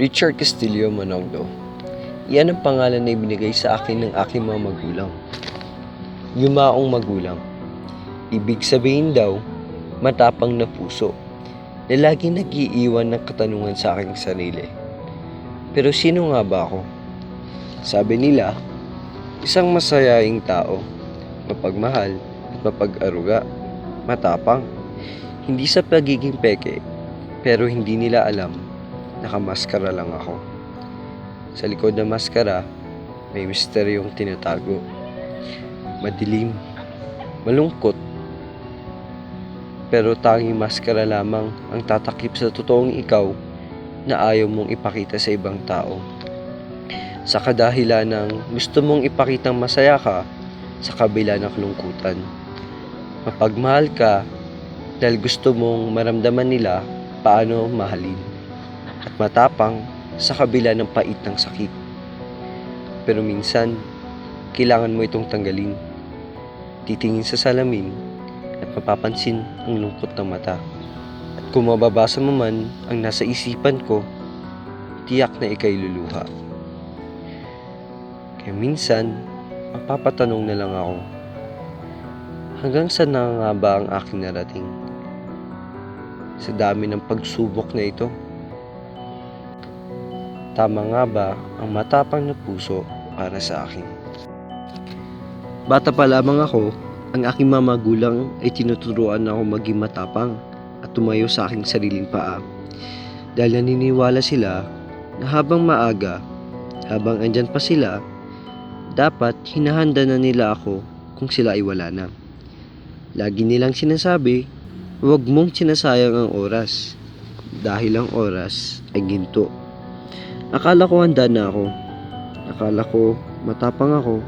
Richard Castillo Manongdo. Iyan ang pangalan na ibinigay sa akin ng aking mga magulang. Yumaong magulang. Ibig sabihin daw, matapang na puso, na laging nag-iiwan ng katanungan sa aking sarili. Pero sino nga ba ako? Sabi nila, isang masayaing tao, mapagmahal at mapag-aruga, matapang. Hindi sa pagiging peke, pero hindi nila alam, nakamaskara lang ako. Sa likod ng maskara, may misteryong tinatago. Madilim, malungkot, pero tanging maskara lamang ang tatakip sa totoong ikaw na ayaw mong ipakita sa ibang tao. Sa kadahilan ng gusto mong ipakitang masaya ka sa kabila ng kalungkutan. Mapagmahal ka dahil gusto mong maramdaman nila paano mahalin. At matapang sa kabila ng pait ng sakit. Pero minsan, kailangan mo itong tanggalin. Titingin sa salamin at mapapansin ang lungkot ng mata. At kung mababasa mo man ang nasa isipan ko, tiyak na ika'y luluha. Kaya minsan, mapapatanong na lang ako, hanggang saan na nga ba ang aking narating? Sa dami ng pagsubok na ito, tama nga ba ang matapang na puso para sa akin? Bata pa lamang ako, ang aking mga magulang ay tinuturuan ako maging matapang at tumayo sa aking sariling paa. Dahil naniniwala sila na habang maaga, habang andyan pa sila, dapat hinahanda na nila ako kung sila ay wala na. Lagi nilang sinasabi, huwag mong sinasayang ang oras dahil ang oras ay ginto. Akala ko handa na ako. Akala ko matapang ako.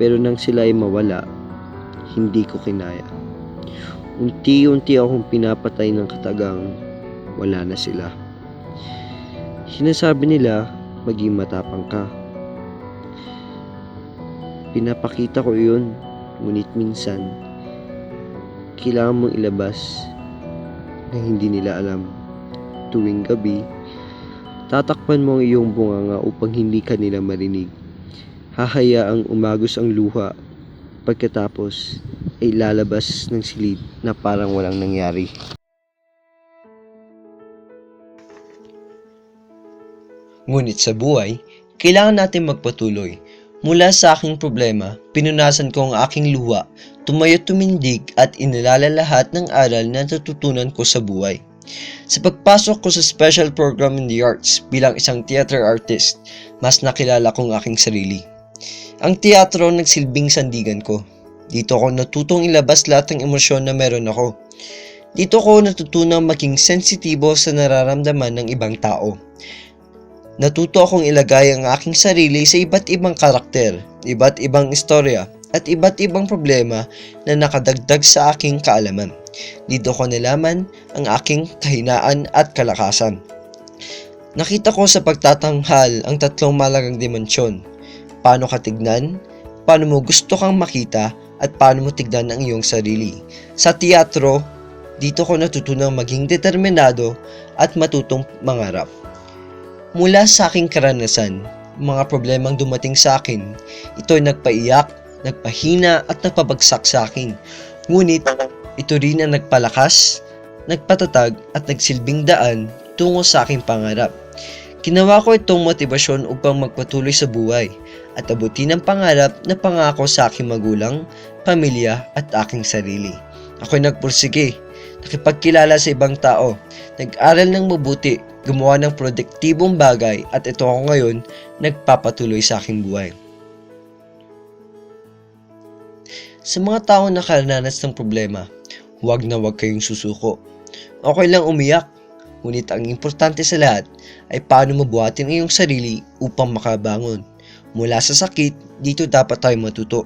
Pero nang sila ay mawala, hindi ko kinaya. Unti-unti akong pinapatay ng katagang wala na sila. Sinasabi nila, maging matapang ka. Pinapakita ko yun, ngunit minsan, kailangan mong ilabas na hindi nila alam. Tuwing gabi, tatakpan mo ang iyong bunganga upang hindi ka nila marinig. Hahayaang umagos ang luha, pagkatapos ay lalabas ng silid na parang walang nangyari. Ngunit sa buhay, kailangan natin magpatuloy. Mula sa aking problema, pinunasan ko ang aking luha, tumayo tumindig at inilala lahat ng aral na natutunan ko sa buhay. Sa pagpasok ko sa special program in the arts bilang isang theater artist, mas nakilala ko ang aking sarili. Ang teatro nagsilbing sandigan ko. Dito ko natutong ilabas lahat ng emosyon na meron ako. Dito ko natutunang maging sensitibo sa nararamdaman ng ibang tao. Natuto akong ilagay ang aking sarili sa iba't ibang karakter, iba't ibang istorya, at iba't ibang problema na nakadagdag sa aking kaalaman. Dito ko nalaman ang aking kahinaan at kalakasan. Nakita ko sa pagtatanghal ang tatlong malagang dimensyon. Paano ka tignan, paano mo gusto kang makita, at paano mo tignan ang iyong sarili. Sa teatro, dito ko natutunang maging determinado at matutong mangarap. Mula sa aking karanasan, mga problemang dumating sa akin, ito ay nagpaiyak, nagpahina at nagpabagsak sa akin. Ngunit, ito rin ang nagpalakas, nagpatatag at nagsilbing daan tungo sa aking pangarap. Ginawa ko itong motibasyon upang magpatuloy sa buhay at abutin ang pangarap na pangako sa aking magulang, pamilya at aking sarili. Ako'y nagpursige, nakipagkilala sa ibang tao, nag-aral ng mabuti, gumawa ng produktibong bagay at ito ako ngayon nagpapatuloy sa aking buhay. Sa mga taong nakaranas ng problema, huwag na huwag kayong susuko. Okay lang umiyak, ngunit ang importante sa lahat ay paano mabuhatin ang iyong sarili upang makabangon. Mula sa sakit, dito dapat tayo matuto.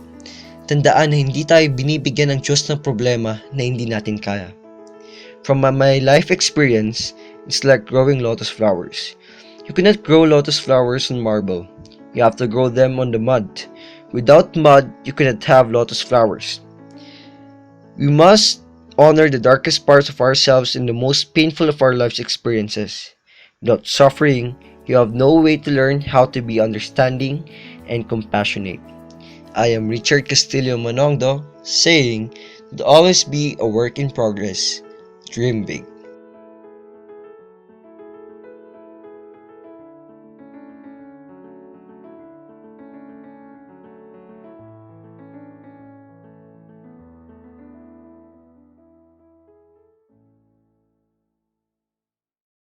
Tandaan na hindi tayo binibigyan ng Diyos ng problema na hindi natin kaya. From my life experience, it's like growing lotus flowers. You cannot grow lotus flowers on marble. You have to grow them on the mud. Without mud, you cannot have lotus flowers. We must honor the darkest parts of ourselves in the most painful of our life's experiences. Without suffering, you have no way to learn how to be understanding and compassionate. I am Richard Castillo Manongdo saying, always be a work in progress. Dream big.